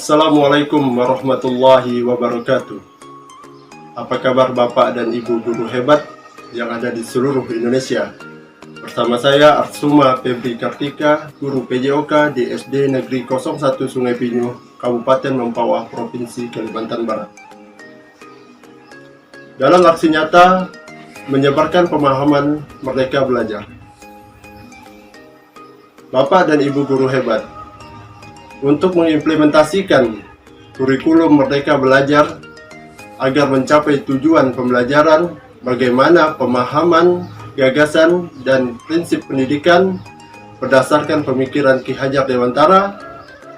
Assalamualaikum warahmatullahi wabarakatuh. Apa kabar Bapak dan Ibu guru hebat yang ada di seluruh Indonesia? Bersama saya Arsuma Febri Kartika, guru PJOK di SD Negeri 01 Sungai Pinyu, Kabupaten Mempawah, Provinsi Kalimantan Barat. Dalam aksi nyata menyebarkan pemahaman Merdeka Belajar. Bapak dan Ibu guru hebat, untuk mengimplementasikan kurikulum Merdeka Belajar agar mencapai tujuan pembelajaran, bagaimana pemahaman, gagasan, dan prinsip pendidikan berdasarkan pemikiran Ki Hajar Dewantara,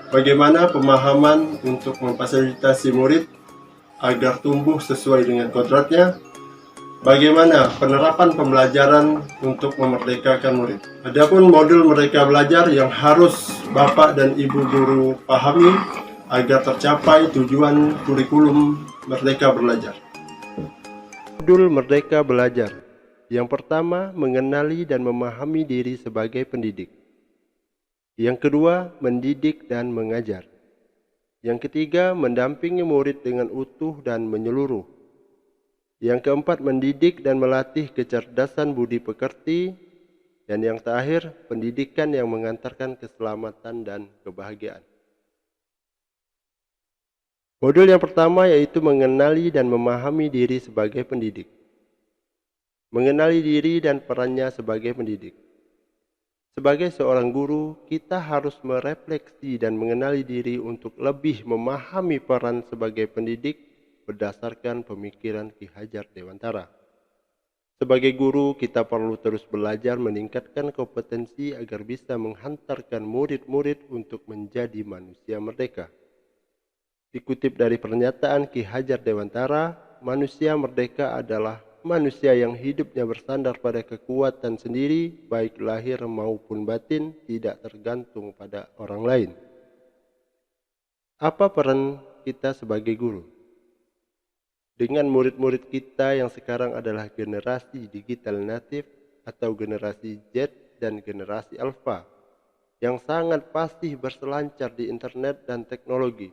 bagaimana pemahaman untuk memfasilitasi murid agar tumbuh sesuai dengan kodratnya, bagaimana penerapan pembelajaran untuk memerdekakan murid. Adapun modul Merdeka Belajar yang harus Bapak dan Ibu guru pahami agar tercapai tujuan kurikulum Merdeka Belajar. Modul Merdeka Belajar. Yang pertama, mengenali dan memahami diri sebagai pendidik. Yang kedua, mendidik dan mengajar. Yang ketiga, mendampingi murid dengan utuh dan menyeluruh. Yang keempat, mendidik dan melatih kecerdasan budi pekerti. Dan yang terakhir, pendidikan yang mengantarkan keselamatan dan kebahagiaan. Modul yang pertama yaitu mengenali dan memahami diri sebagai pendidik. Mengenali diri dan perannya sebagai pendidik. Sebagai seorang guru, kita harus merefleksi dan mengenali diri untuk lebih memahami peran sebagai pendidik berdasarkan pemikiran Ki Hajar Dewantara. Sebagai guru, kita perlu terus belajar meningkatkan kompetensi agar bisa menghantarkan murid-murid untuk menjadi manusia merdeka. Dikutip dari pernyataan Ki Hajar Dewantara, manusia merdeka adalah manusia yang hidupnya bersandar pada kekuatan sendiri, baik lahir maupun batin, tidak tergantung pada orang lain. Apa peran kita sebagai guru? Dengan murid-murid kita yang sekarang adalah generasi digital natif atau generasi Z dan generasi Alpha yang sangat fasih berselancar di internet dan teknologi.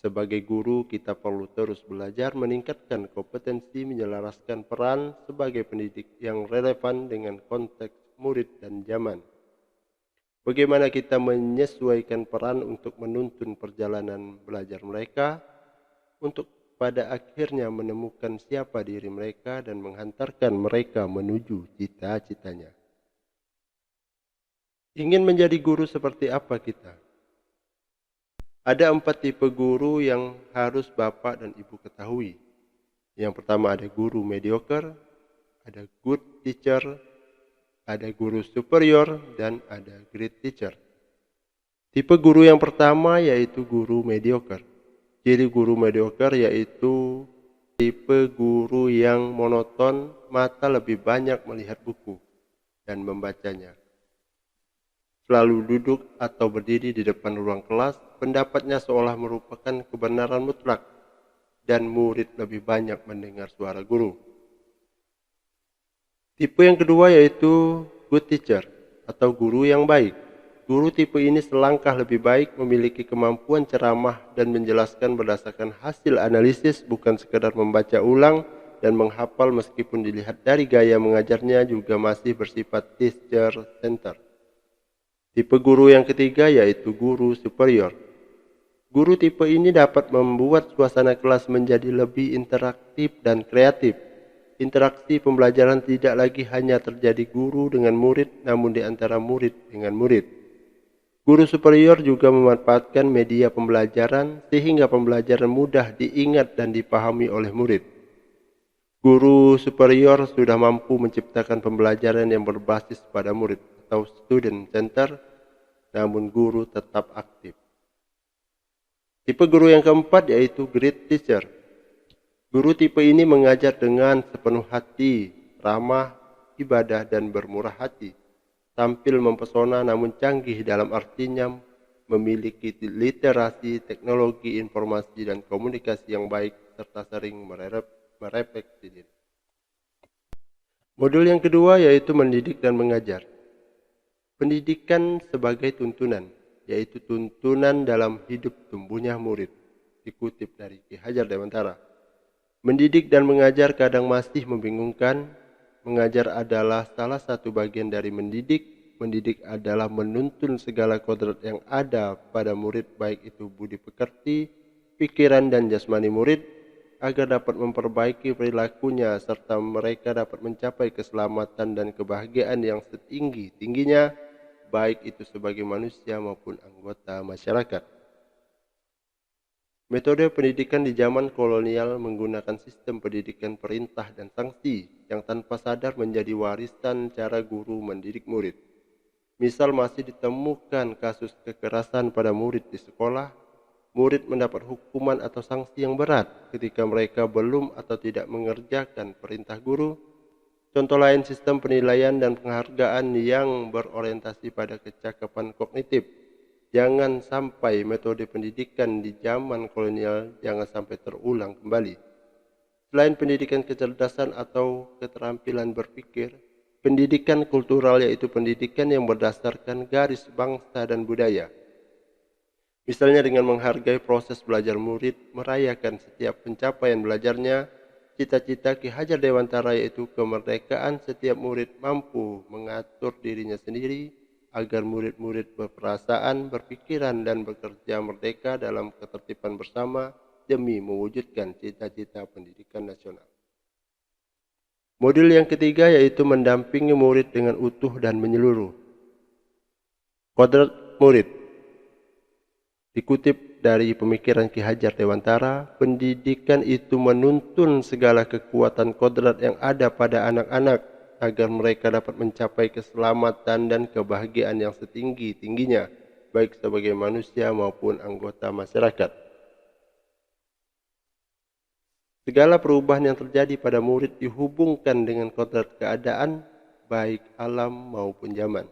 Sebagai guru, kita perlu terus belajar meningkatkan kompetensi menyelaraskan peran sebagai pendidik yang relevan dengan konteks murid dan zaman. Bagaimana kita menyesuaikan peran untuk menuntun perjalanan belajar mereka, untuk pada akhirnya menemukan siapa diri mereka dan menghantarkan mereka menuju cita-citanya. Ingin menjadi guru seperti apa kita? Ada 4 tipe guru yang harus Bapak dan Ibu ketahui. Yang pertama ada guru mediocre, ada good teacher, ada guru superior, dan ada great teacher. Tipe guru yang pertama yaitu guru mediocre. Ciri guru mediocre yaitu tipe guru yang monoton, mata lebih banyak melihat buku dan membacanya. Selalu duduk atau berdiri di depan ruang kelas, pendapatnya seolah merupakan kebenaran mutlak, dan murid lebih banyak mendengar suara guru. Tipe yang kedua yaitu good teacher atau guru yang baik. Guru tipe ini selangkah lebih baik, memiliki kemampuan ceramah dan menjelaskan berdasarkan hasil analisis, bukan sekedar membaca ulang dan menghafal meskipun dilihat dari gaya mengajarnya juga masih bersifat teacher center. Tipe guru yang ketiga yaitu guru superior. Guru tipe ini dapat membuat suasana kelas menjadi lebih interaktif dan kreatif. Interaksi pembelajaran tidak lagi hanya terjadi guru dengan murid, namun di antara murid dengan murid. Guru superior juga memanfaatkan media pembelajaran sehingga pembelajaran mudah diingat dan dipahami oleh murid. Guru superior sudah mampu menciptakan pembelajaran yang berbasis pada murid atau student center, namun guru tetap aktif. Tipe guru yang keempat yaitu great teacher. Guru tipe ini mengajar dengan sepenuh hati, ramah, ibadah, dan bermurah hati. Tampil mempesona namun canggih dalam artinya memiliki literasi, teknologi, informasi, dan komunikasi yang baik serta sering merefleksi diri. Modul yang kedua yaitu mendidik dan mengajar. Pendidikan sebagai tuntunan. yaitu tuntunan dalam hidup tumbuhnya murid. Dikutip dari Ki Hajar Dewantara. Mendidik dan mengajar kadang masih membingungkan. Mengajar adalah salah satu bagian dari mendidik. Mendidik adalah menuntun segala kodrat yang ada pada murid, baik itu budi pekerti, pikiran dan jasmani murid, agar dapat memperbaiki perilakunya serta mereka dapat mencapai keselamatan dan kebahagiaan yang setinggi-tingginya, baik itu sebagai manusia maupun anggota masyarakat. Metode pendidikan di zaman kolonial menggunakan sistem pendidikan perintah dan sanksi yang tanpa sadar menjadi warisan cara guru mendidik murid. Misal masih ditemukan kasus kekerasan pada murid di sekolah, murid mendapat hukuman atau sanksi yang berat ketika mereka belum atau tidak mengerjakan perintah guru. Contoh lain sistem penilaian dan penghargaan yang berorientasi pada kecakapan kognitif. Jangan sampai metode pendidikan di zaman kolonial jangan sampai terulang kembali. Selain pendidikan kecerdasan atau keterampilan berpikir, pendidikan kultural yaitu pendidikan yang berdasarkan garis bangsa dan budaya. Misalnya dengan menghargai proses belajar murid, merayakan setiap pencapaian belajarnya. Cita-cita Ki Hajar Dewantara yaitu kemerdekaan setiap murid mampu mengatur dirinya sendiri agar murid-murid berperasaan, berpikiran dan bekerja merdeka dalam ketertiban bersama demi mewujudkan cita-cita pendidikan nasional. Modul yang ketiga yaitu mendampingi murid dengan utuh dan menyeluruh. Kodrat murid. Dikutip dari pemikiran Ki Hajar Dewantara, pendidikan itu menuntun segala kekuatan kodrat yang ada pada anak-anak agar mereka dapat mencapai keselamatan dan kebahagiaan yang setinggi-tingginya, baik sebagai manusia maupun anggota masyarakat. Segala perubahan yang terjadi pada murid dihubungkan dengan kodrat keadaan, baik alam maupun zaman.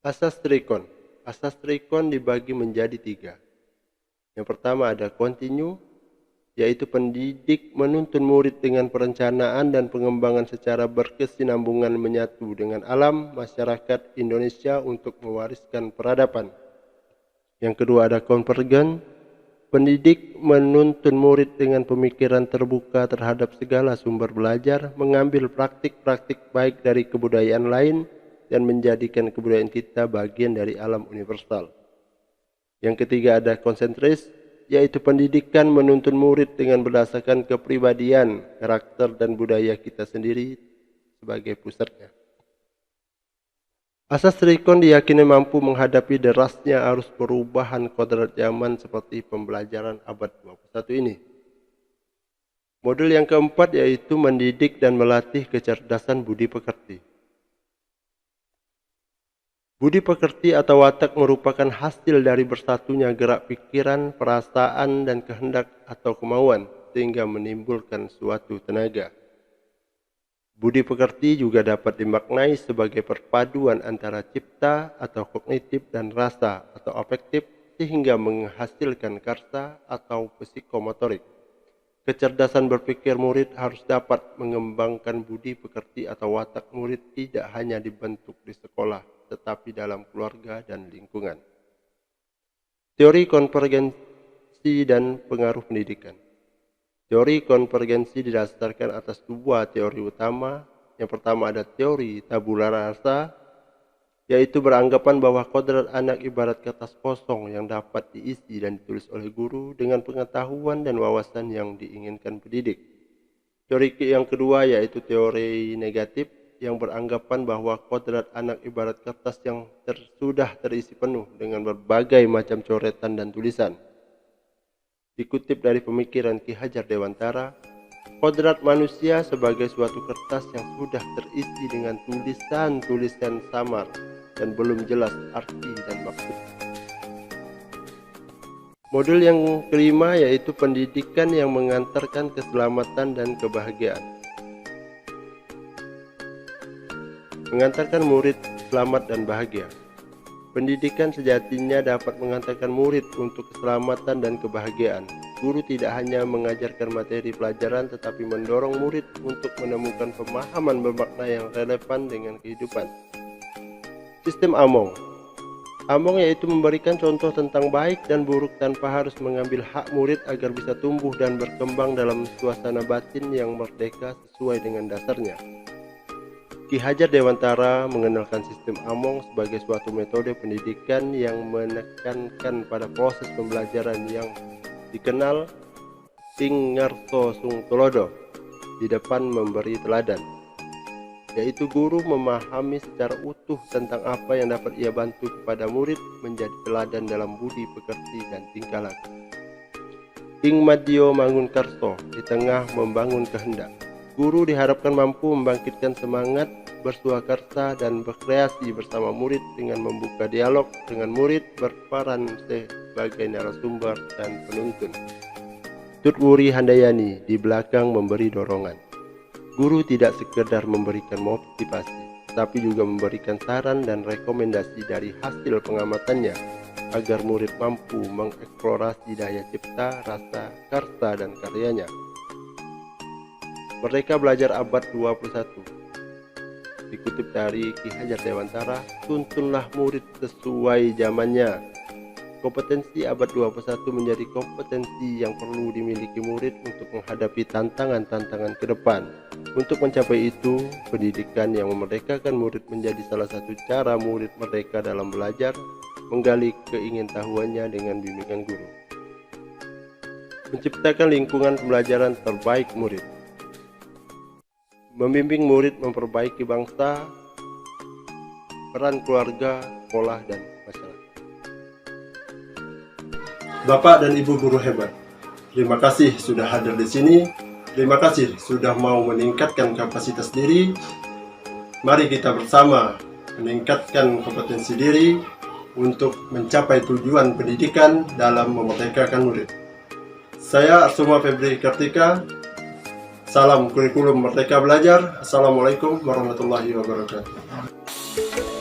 Asas Trikon. Asas Trikon dibagi menjadi 3. Yang pertama ada kontinu, yaitu pendidik menuntun murid dengan perencanaan dan pengembangan secara berkesinambungan menyatu dengan alam masyarakat Indonesia untuk mewariskan peradaban. Yang kedua ada konvergen, pendidik menuntun murid dengan pemikiran terbuka terhadap segala sumber belajar, mengambil praktik-praktik baik dari kebudayaan lain dan menjadikan kebudayaan kita bagian dari alam universal. Yang ketiga ada konsentris, yaitu pendidikan menuntun murid dengan berdasarkan kepribadian, karakter dan budaya kita sendiri sebagai pusatnya. Asas Trikon diyakini mampu menghadapi derasnya arus perubahan kodrat zaman seperti pembelajaran abad 21 ini. Modul yang keempat yaitu mendidik dan melatih kecerdasan budi pekerti. Budi pekerti atau watak merupakan hasil dari bersatunya gerak pikiran, perasaan, dan kehendak atau kemauan sehingga menimbulkan suatu tenaga. Budi pekerti juga dapat dimaknai sebagai perpaduan antara cipta atau kognitif dan rasa atau afektif sehingga menghasilkan karsa atau psikomotorik. Kecerdasan berpikir murid harus dapat mengembangkan budi pekerti atau watak murid tidak hanya dibentuk di sekolah, tetapi dalam keluarga dan lingkungan. Teori konvergensi dan pengaruh pendidikan. Teori konvergensi didasarkan atas 2 teori utama. Yang pertama ada teori tabula rasa, yaitu beranggapan bahwa kodrat anak ibarat kertas kosong yang dapat diisi dan ditulis oleh guru dengan pengetahuan dan wawasan yang diinginkan pendidik. Teori yang kedua yaitu teori negatif, yang beranggapan bahwa kodrat anak ibarat kertas yang sudah terisi penuh dengan berbagai macam coretan dan tulisan. Dikutip dari pemikiran Ki Hajar Dewantara, kodrat manusia sebagai suatu kertas yang sudah terisi dengan tulisan-tulisan samar dan belum jelas arti dan maksud. Modul yang kelima yaitu pendidikan yang mengantarkan keselamatan dan kebahagiaan. Mengantarkan murid selamat dan bahagia. Pendidikan sejatinya dapat mengantarkan murid untuk keselamatan dan kebahagiaan. Guru tidak hanya mengajarkan materi pelajaran tetapi mendorong murid untuk menemukan pemahaman bermakna yang relevan dengan kehidupan. Sistem Among. Among yaitu memberikan contoh tentang baik dan buruk tanpa harus mengambil hak murid agar bisa tumbuh dan berkembang dalam suasana batin yang merdeka sesuai dengan dasarnya. Ki Hajar Dewantara mengenalkan sistem Among sebagai suatu metode pendidikan yang menekankan pada proses pembelajaran yang dikenal sing ngerto sung tulodo, di depan memberi teladan, yaitu guru memahami secara utuh tentang apa yang dapat ia bantu kepada murid menjadi teladan dalam budi pekerti dan tingkah laku. Ing madyo mangun karso, di tengah membangun kehendak. Guru diharapkan mampu membangkitkan semangat bersuakarsa dan berkreasi bersama murid dengan membuka dialog dengan murid berperan sebagai narasumber dan penuntun. Tut Wuri Handayani di belakang memberi dorongan. Guru tidak sekedar memberikan motivasi, tapi juga memberikan saran dan rekomendasi dari hasil pengamatannya agar murid mampu mengeksplorasi daya cipta, rasa, karsa, dan karyanya. Merdeka Belajar Abad 21 dikutip dari Ki Hajar Dewantara, tuntunlah murid sesuai zamannya. Kompetensi abad 21 menjadi kompetensi yang perlu dimiliki murid untuk menghadapi tantangan-tantangan ke depan. Untuk mencapai itu, pendidikan yang memerdekakan murid menjadi salah satu cara murid merdeka dalam belajar, menggali keingintahuannya dengan bimbingan guru. Menciptakan lingkungan pembelajaran terbaik murid. Membimbing murid memperbaiki bangsa, peran keluarga, sekolah, dan masyarakat. Bapak dan Ibu guru hebat, terima kasih sudah hadir di sini. Terima kasih sudah mau meningkatkan kapasitas diri. Mari kita bersama meningkatkan kompetensi diri untuk mencapai tujuan pendidikan dalam memerdekakan murid. Saya Arsuma Febri Kartika. Salam kurikulum Merdeka Belajar. Assalamualaikum warahmatullahi wabarakatuh.